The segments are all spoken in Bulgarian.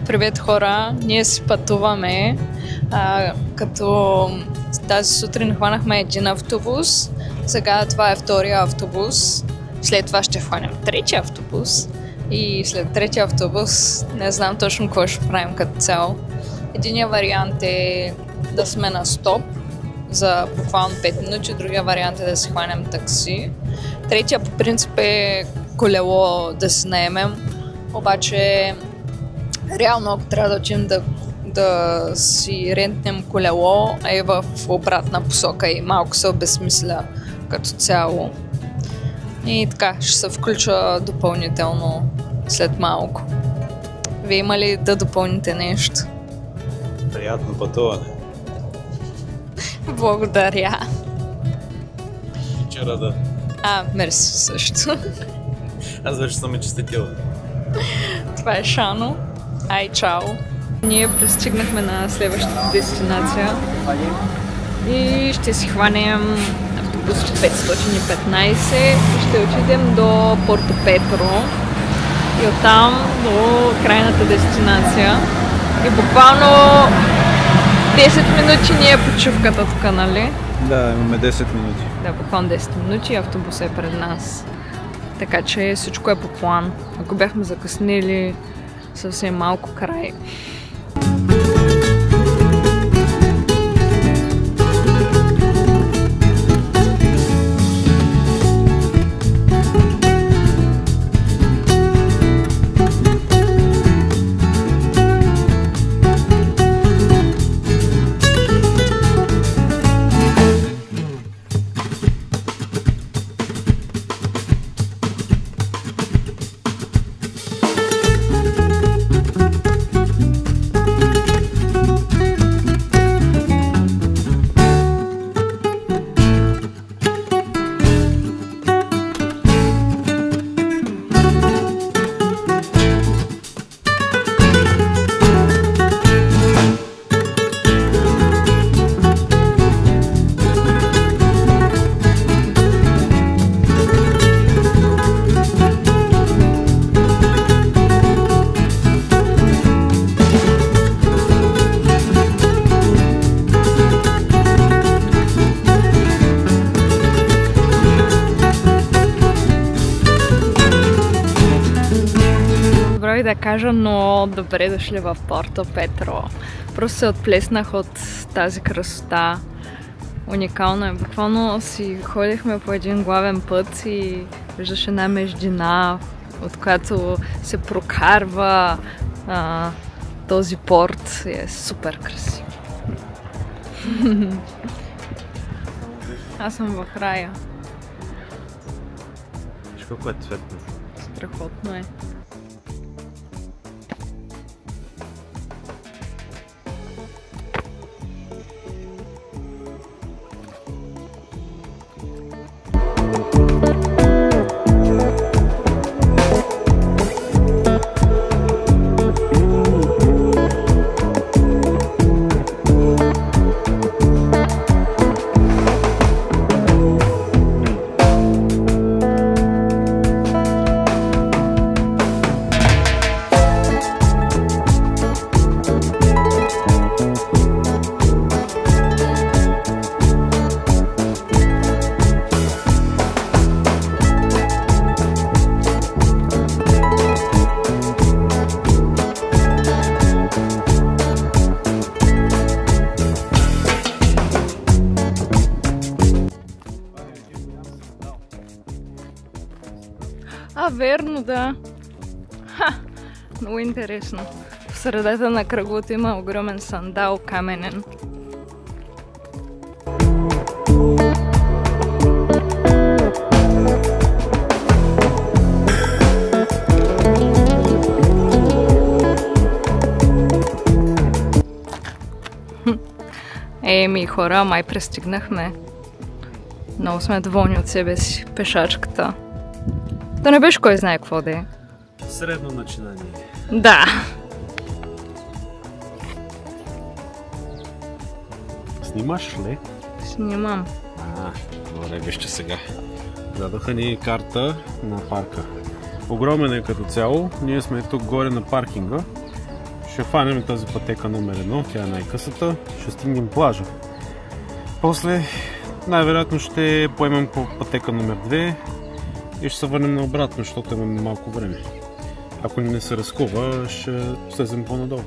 Привет, хора! Ние си пътуваме, като тази сутрин хванахме един автобус, сега това е втория автобус, след това ще хванем третия автобус и след третия автобус не знам точно какво ще правим като цяло. Единият вариант е да сме на стоп за буквално 5 минути, другия вариант е да си хванем такси. Третия по принцип е колело да си наемем, обаче реално ако трябва да учим да си рентнем колело е в обратна посока и малко се обезмисля като цяло. И така, ще се включа допълнително след малко. Вие има ли да допълните нещо? Приятно пътуване! Благодаря! Вчера да. Мерси също. Аз вече съм ме честитил. Това е Шано. Ай, чао! Ние пристигнахме на следващата дестинация и ще си хванем автобус 515 и ще отидем до Порто Петро и оттам до крайната дестинация. И буквално 10 минути ни е почивката тук, нали? Да, имаме 10 минути. Да, буквално 10 минути и автобусът е пред нас. Така че всичко е по план. Ако бяхме закъснели съвсем малко край. Да кажа, но добре дошли в Порто Петро. Просто се отплеснах от тази красота. Уникално е. Буквално си ходихме по един главен път и виждаш една междина, от която се прокарва този порт. Е супер красив. Аз съм в рая. Виж колко е цветно. Страхотно е. Верно, да. Много интересно. В средата на кръглото има огромен сандал, каменен. Еми, хора, май пристигнахме. Много сме доволни от себе си, пешачката. Да не беше кой знае какво да е. Средно начинание. Да. Снимаш ли? Снимам. Добре, вижте сега. Дадоха ни карта на парка. Огромен е като цяло. Ние сме тук горе на паркинга. ще фанем тази пътека номер 1, тя е най-късата, ще стигнем плажа. После най-вероятно ще поемем по пътека номер 2 и ще се върнем наобратно, защото имаме малко време. Ако не се разкува, ще слезем по-надолу.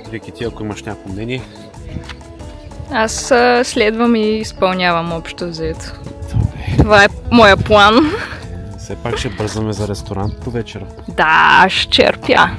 Вики, ти ако имаш някакво мнение? Аз следвам и изпълнявам общо взето. Това е моя план. Все пак ще бързаме за ресторант до вечера. Да, ще черпя.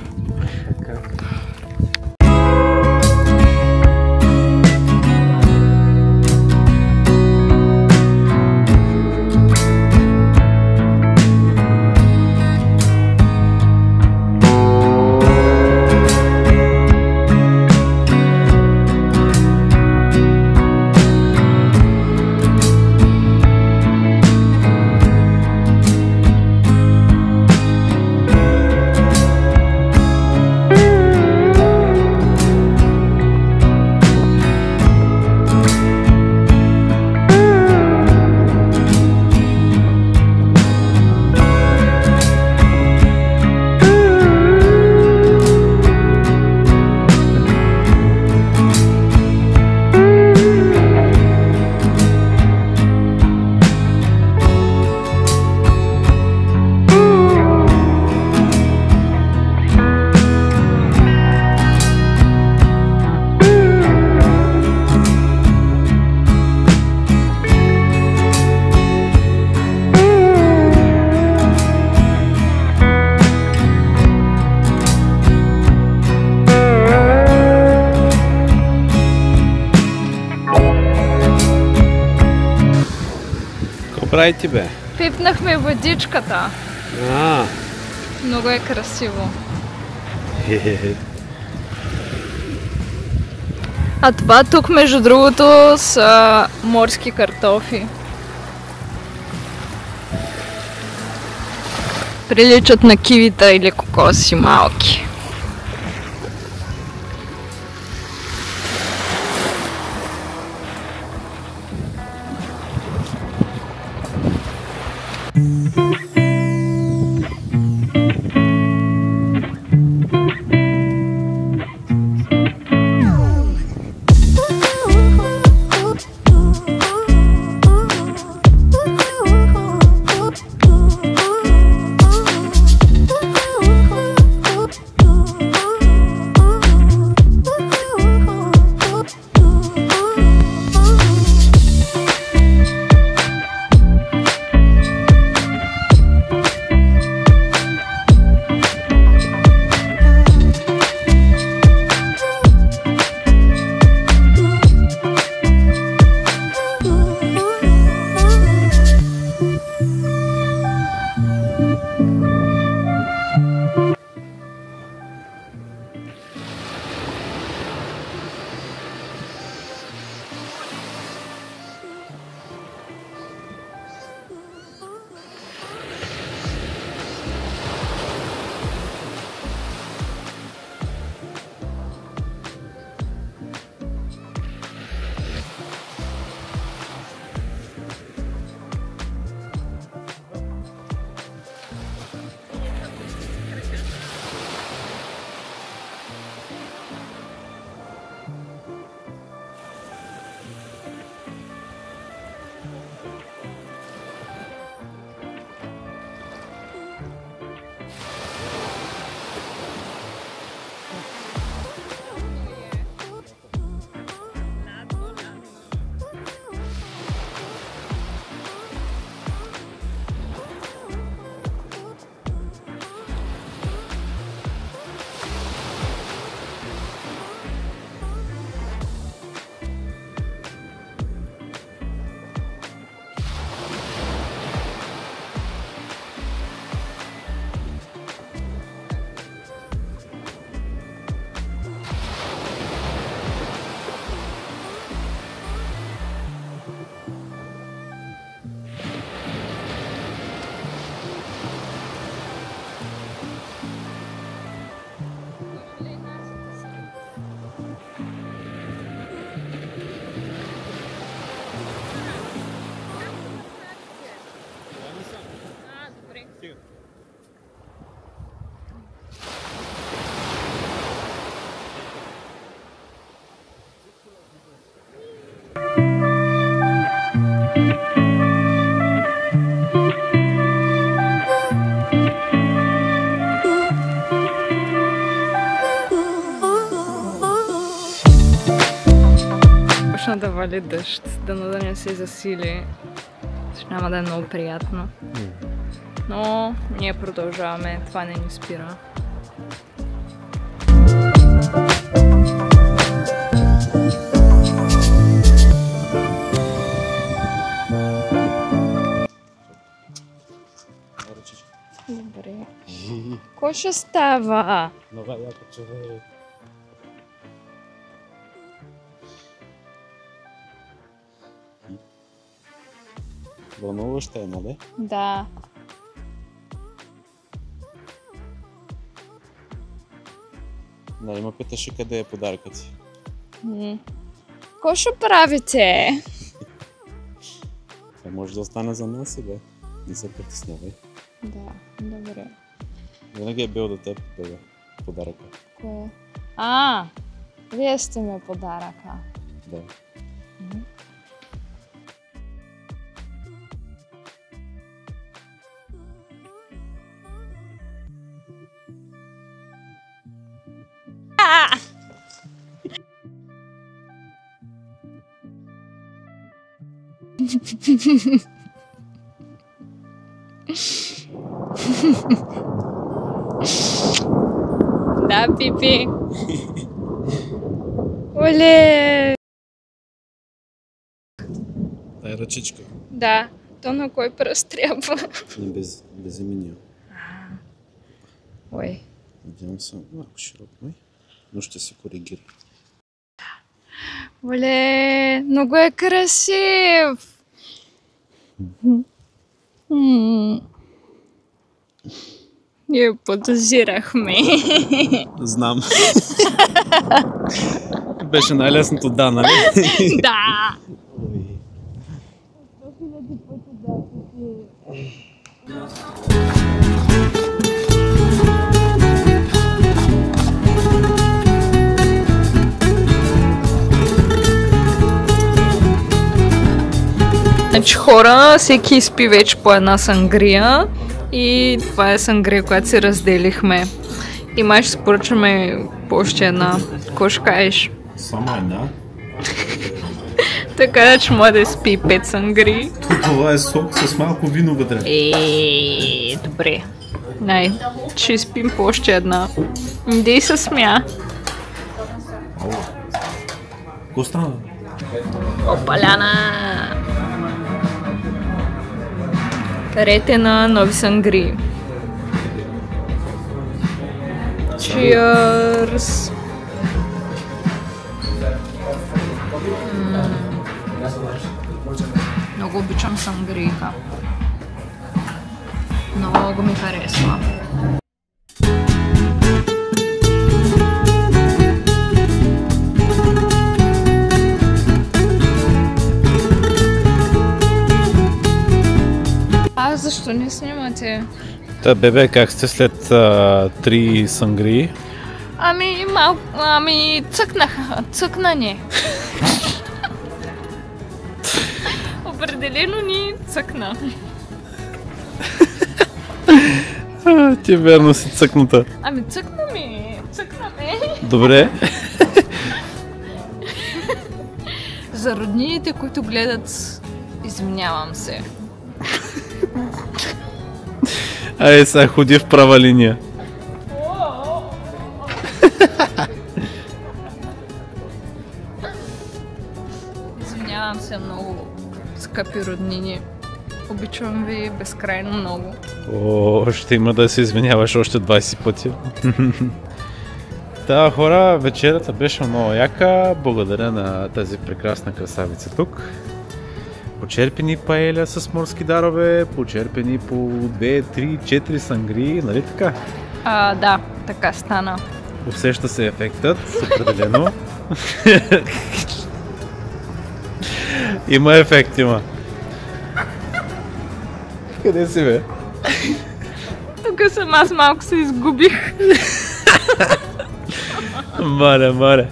Правите, бе? Пипнахме водичката. А. Много е красиво. А това тук, между другото, са морски картофи. Приличат на кивита или кокоси малки. почна да вали дъжд, дано да не се засили. Няма да е много приятно. Но ние продължаваме, това не ни спира. Добре. Кой ще става? Нова яка човек. Вълнуваща е, нали? Да. Нали ме питаше къде е подаркът си. Кой ще правите? Това може да остане за нас сега. Не се притеснявай. Да, добре. Винаги е бил до теб, бебе, подаръка. Кое? Вие сте ме подаръка. Да. Да, Пипи. Оле! Тай ръчичка. Да, то на кой пръст трябва? Безименния. Ой. Надявам се малко широко, но ще се коригира. Оле, много е красив! Ние подозирахме. Знам. Беше най-лесното да, нали? Да! Значи хора, всеки изпи вече по една сангрия и това е сангрия, която си разделихме. И май ще споръчаме по още една. Какво ще кажеш? Само една? Така да че може да изпи 5 сангрии. Това е сок с малко вино вътре. Добре. Най, ще изпим по още една. Иди се смя. Какво стана? Опаляна! Рете на нови сангри. Cheers! Много обичам сангрийка. Много ми харесва. Защо не снимате? Та, бебе, как сте след 3 сангрии? Цъкна ни. Определено ни цъкна. Ти верно си цъкната. Цъкна ми. Добре. За роднините, които гледат, извинявам се. Ай, сега ходи в права линия. Извинявам се много, скъпи роднини. Обичам ви безкрайно много. Ще има да се извиняваш още 20 пъти. Да, хора, вечерята беше много яка. Благодаря на тази прекрасна красавица тук. Почерпени паеля с морски дарове, почерпени по 2, 3, 4 сангрии, нали така? Да, така стана. Усеща се ефектът, определено. Има ефект, има. Къде си, бе? Тук съм, аз малко се изгубих. Мале.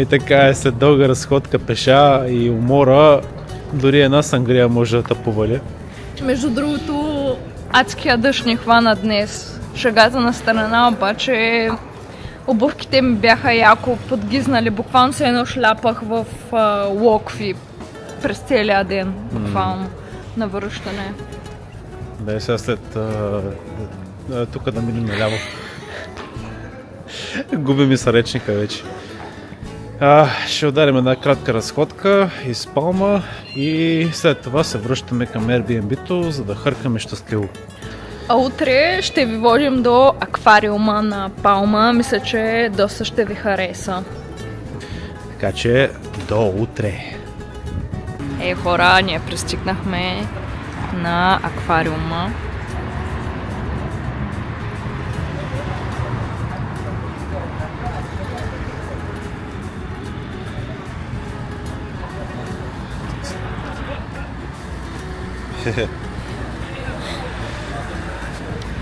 Така е, след дълга разходка пеша и умора, дори една сангрия може да те повали. Между другото, адския дъжд ни хвана днес. Шегата на страна, обаче Обувките ми бяха яко подгизнали, буквално се едно шляпах в локви през целия ден, буквално, на връщане. Да, сега след тук да минем наляво. Губи ми са речника вече. Ще ударим една кратка разходка из Палма и след това се връщаме към Airbnb-то, за да хъркаме щастливо. А утре ще ви водим до аквариума на Палма. Мисля, че доста ще ви хареса. Така че до утре! Хора, ние пристигнахме на аквариума.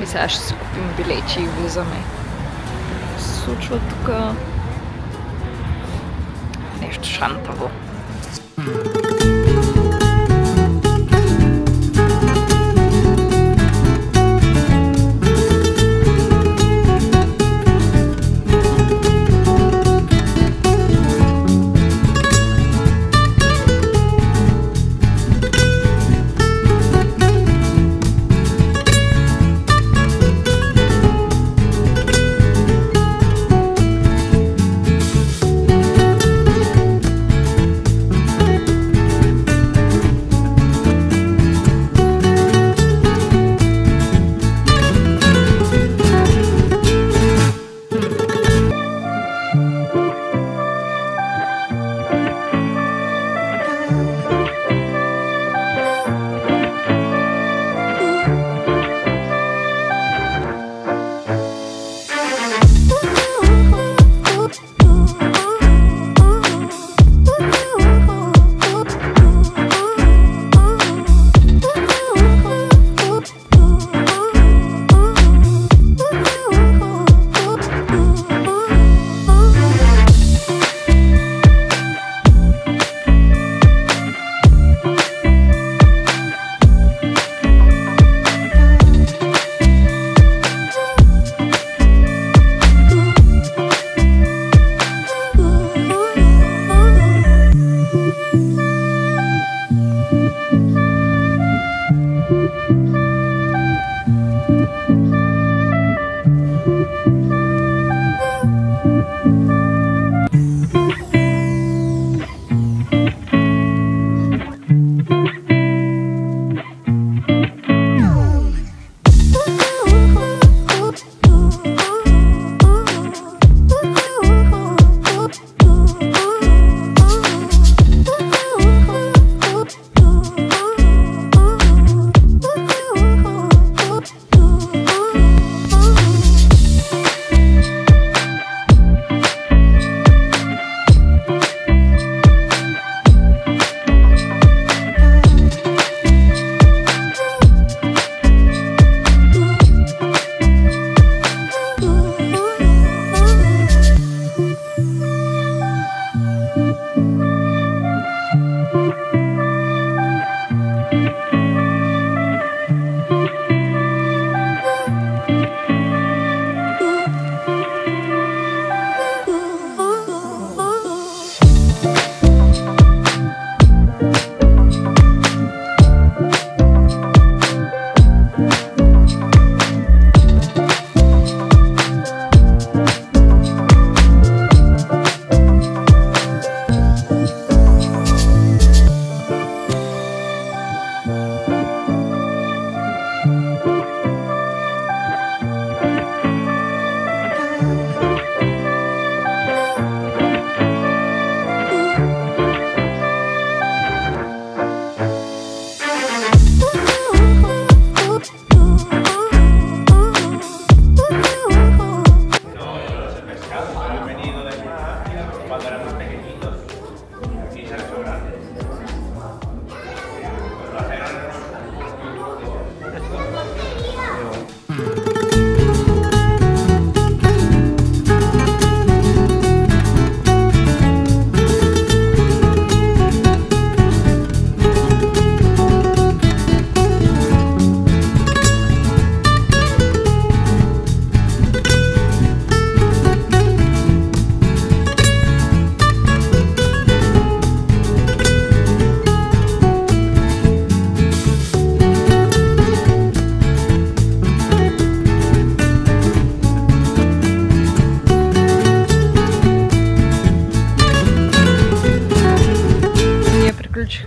И сега ще си купим билети и влизаме. Се случва тук нещо шантаво.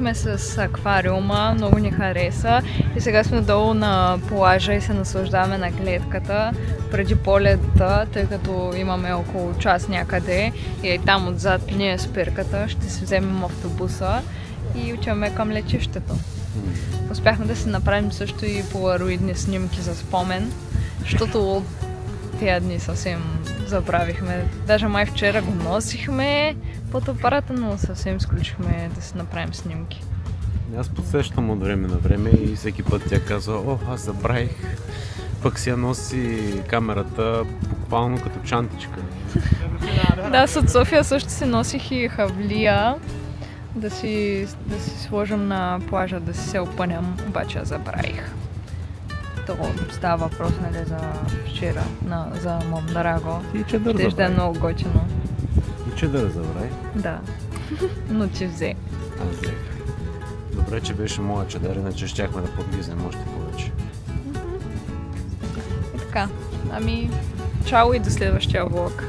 Свършихме с аквариума, много ни хареса и сега сме долу на плажа и се наслаждаваме на гледката преди полета, тъй като имаме около час някъде и там отзад ни е спирката, ще си вземем автобуса и отиваме към летището. Успяхме да си направим също и полароидни снимки за спомен, защото тия дни съвсем забравихме. Даже май вчера го носихме под апарата, но съвсем изключихме да си направим снимки. Аз подсещам от време на време и всеки път тя казва: "О, аз забравих." Пък си я носи камерата буквално като чантичка. Да, аз от София също си носих и хавлия да си сложим на плажа, да си се опъням, обаче я забравих. То става въпрос, нали, за вчера, за Мондраго. И чедър Ще е много готино. И чедър забрави. Да, но ти взе. Аз взех. Добре, че беше моя чедър, иначе щяхме да подвизнем още повече. И така, ами, чао и до следващия влог.